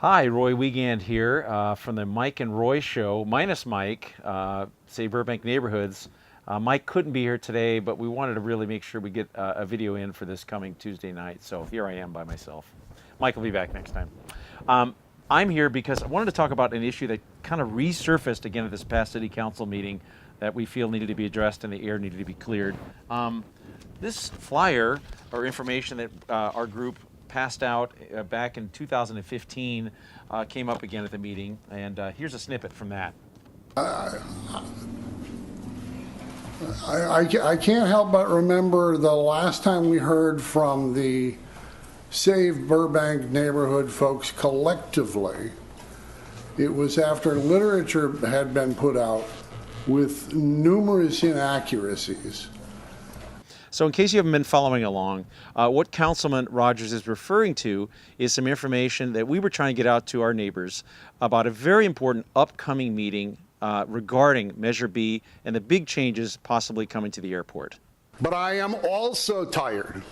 Hi, Roy Wiegand here from the Mike and Roy Show, minus Mike, Save Burbank Neighborhoods. Mike couldn't be here today, but we wanted to really make sure we get a video in for this coming Tuesday night, so here I am by myself. Mike will be back next time. I'm here because I wanted to talk about an issue that kind of resurfaced again at this past City Council meeting that we feel needed to be addressed and the air needed to be cleared. This flyer or information that our group passed out back in 2015 came up again at the meeting, and here's a snippet from that. I can't help but remember the last time we heard from the Save Burbank neighborhood folks collectively. It was after literature had been put out with numerous inaccuracies. So in case you haven't been following along, what Councilman Rogers is referring to is some information that we were trying to get out to our neighbors about a very important upcoming meeting regarding Measure B and the big changes possibly coming to the airport. But I am also tired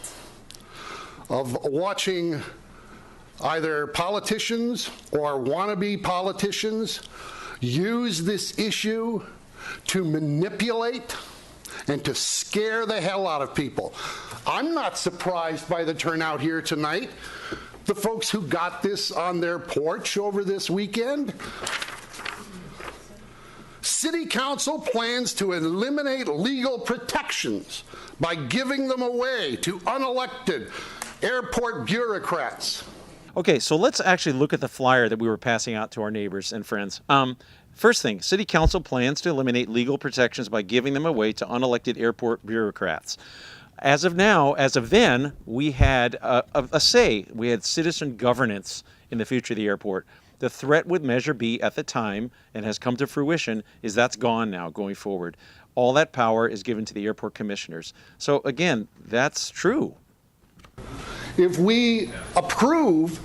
of watching either politicians or wannabe politicians use this issue to manipulate and to scare the hell out of people. I'm not surprised by the turnout here tonight. The folks who got this on their porch over this weekend. City Council plans to eliminate legal protections by giving them away to unelected airport bureaucrats. Okay, so let's actually look at the flyer that we were passing out to our neighbors and friends. First thing, City Council plans to eliminate legal protections by giving them away to unelected airport bureaucrats. As of now, as of then, we had a say. We had citizen governance in the future of the airport. The threat with Measure B at the time, and has come to fruition, is that's gone now going forward. All that power is given to the airport commissioners. So again, that's true. If we approve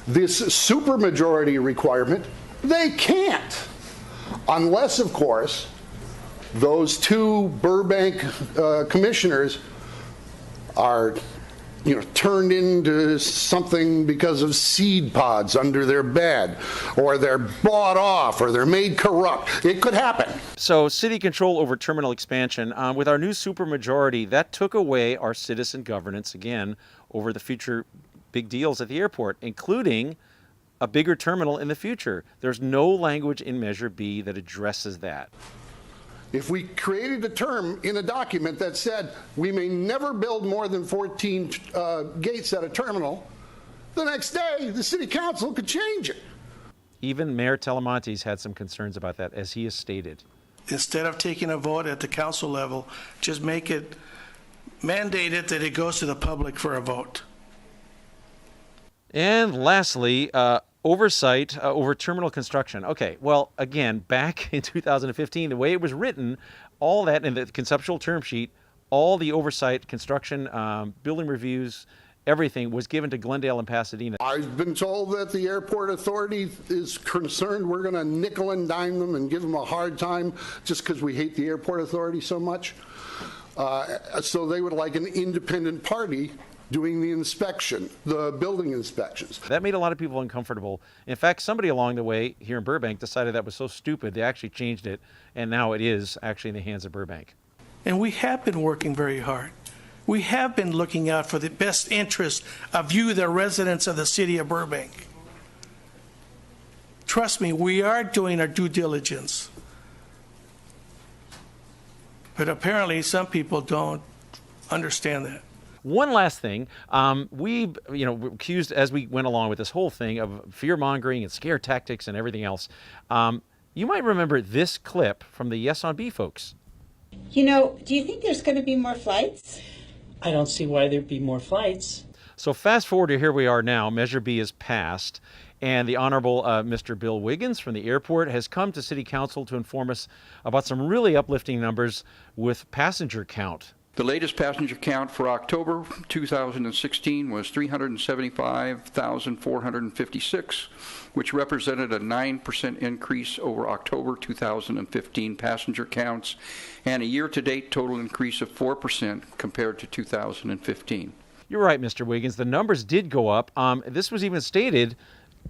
this supermajority requirement, they can't. Unless, of course, those two Burbank commissioners are, turned into something because of seed pods under their bed, or they're bought off, or they're made corrupt. It could happen. So city control over terminal expansion. With our new supermajority, that took away our citizen governance again over the future big deals at the airport, including a bigger terminal in the future. There's no language in Measure B that addresses that. If we created a term in a document that said we may never build more than 14 gates at a terminal, the next day the City Council could change it. Even Mayor Telemontes had some concerns about that, as he has stated. Instead of taking a vote at the council level, just mandate it that it goes to the public for a vote. And lastly, oversight over terminal construction. Okay, well, again, back in 2015, the way it was written, all that in the conceptual term sheet, all the oversight, construction, building reviews, everything was given to Glendale and Pasadena. I've been told that the airport authority is concerned we're going to nickel and dime them and give them a hard time just because we hate the airport authority so much. So they would like an independent party doing the inspection, the building inspections. That made a lot of people uncomfortable. In fact, somebody along the way here in Burbank decided that was so stupid, they actually changed it, and now it is actually in the hands of Burbank. And we have been working very hard. We have been looking out for the best interest of you, the residents of the city of Burbank. Trust me, we are doing our due diligence. But apparently some people don't understand that. One last thing, we were accused as we went along with this whole thing of fear-mongering and scare tactics and everything else. You might remember this clip from the Yes on B folks. Do you think there's going to be more flights? I don't see why there'd be more flights. So fast forward to here we are now. Measure B is passed, and the Honorable Mr. Bill Wiggins from the airport has come to City Council to inform us about some really uplifting numbers with passenger count. The latest passenger count for October 2016 was 375,456, which represented a 9% increase over October 2015 passenger counts and a year-to-date total increase of 4% compared to 2015. You're right, Mr. Wiggins. The numbers did go up. This was even stated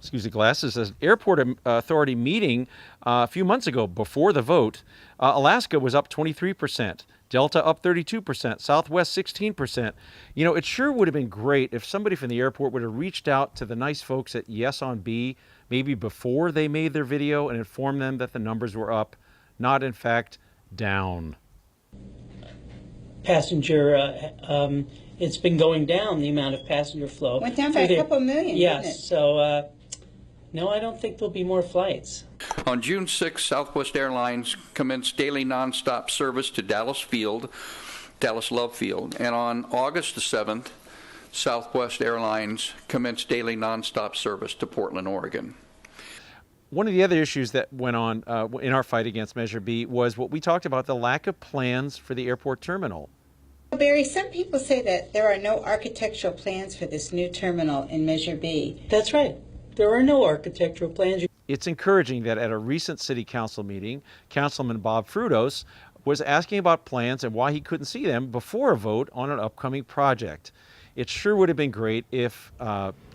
excuse the glasses, an airport authority meeting a few months ago before the vote. Alaska was up 23%, Delta up 32%, Southwest 16%. You know, it sure would have been great if somebody from the airport would have reached out to the nice folks at Yes on B, maybe before they made their video, and informed them that the numbers were up, not in fact down. Passenger, it's been going down, the amount of passenger flow. Went down by a couple million, Yes, didn't it? so no, I don't think there'll be more flights. On June 6, Southwest Airlines commenced daily nonstop service to Dallas Love Field, and on August the 7th, Southwest Airlines commenced daily nonstop service to Portland, Oregon. One of the other issues that went on in our fight against Measure B was what we talked about, the lack of plans for the airport terminal. Well, Barry, some people say that there are no architectural plans for this new terminal in Measure B. That's right. There are no architectural plans. It's encouraging that at a recent city council meeting, Councilman Bob Frutos was asking about plans and why he couldn't see them before a vote on an upcoming project. It sure would have been great if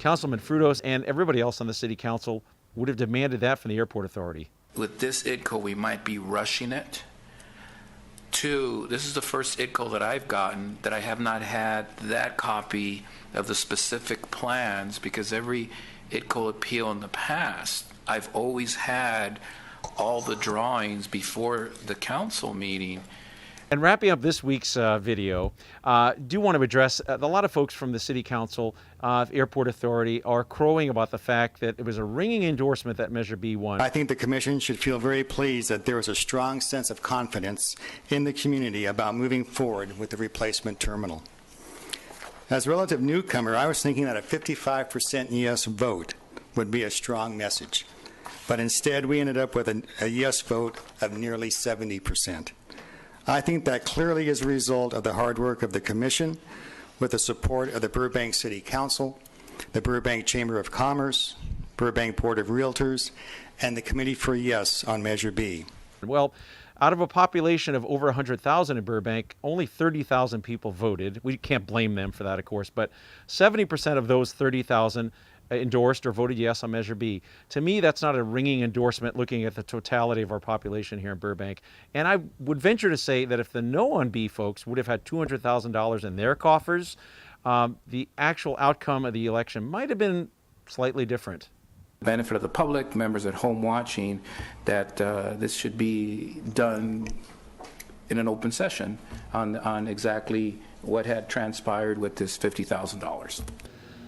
Councilman Frutos and everybody else on the city council would have demanded that from the airport authority. With this IDCO, we might be rushing it. Two, this is the first IDCO that I've gotten that I have not had that copy of the specific plans, because every IDCO appeal in the past, I've always had all the drawings before the council meeting. And wrapping up this week's video, do want to address a lot of folks from the City Council, Airport Authority, are crowing about the fact that it was a ringing endorsement that Measure B won. I think the Commission should feel very pleased that there is a strong sense of confidence in the community about moving forward with the replacement terminal. As a relative newcomer, I was thinking that a 55% yes vote would be a strong message. But instead, we ended up with a yes vote of nearly 70%. I think that clearly is a result of the hard work of the Commission, with the support of the Burbank City Council, the Burbank Chamber of Commerce, Burbank Board of Realtors, and the Committee for Yes on Measure B. Well, out of a population of over 100,000 in Burbank, only 30,000 people voted. We can't blame them for that, of course, but 70% of those 30,000 endorsed or voted yes on Measure B. To me, that's not a ringing endorsement looking at the totality of our population here in Burbank. And I would venture to say that if the no on B folks would have had $200,000 in their coffers, the actual outcome of the election might have been slightly different. Benefit of the public, members at home watching, that this should be done in an open session on exactly what had transpired with this $50,000.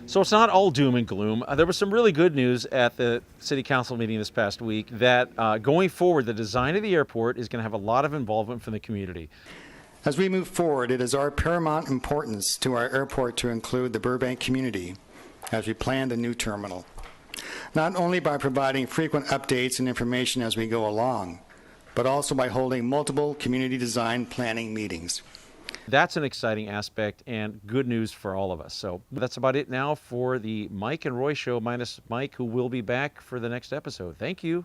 So it's not all doom and gloom. There was some really good news at the City Council meeting this past week that going forward, the design of the airport is going to have a lot of involvement from the community. As we move forward, it is our paramount importance to our airport to include the Burbank community as we plan the new terminal, not only by providing frequent updates and information as we go along, but also by holding multiple community design planning meetings. That's an exciting aspect and good news for all of us. So that's about it now for the Mike and Roy Show, minus Mike, who will be back for the next episode. Thank you.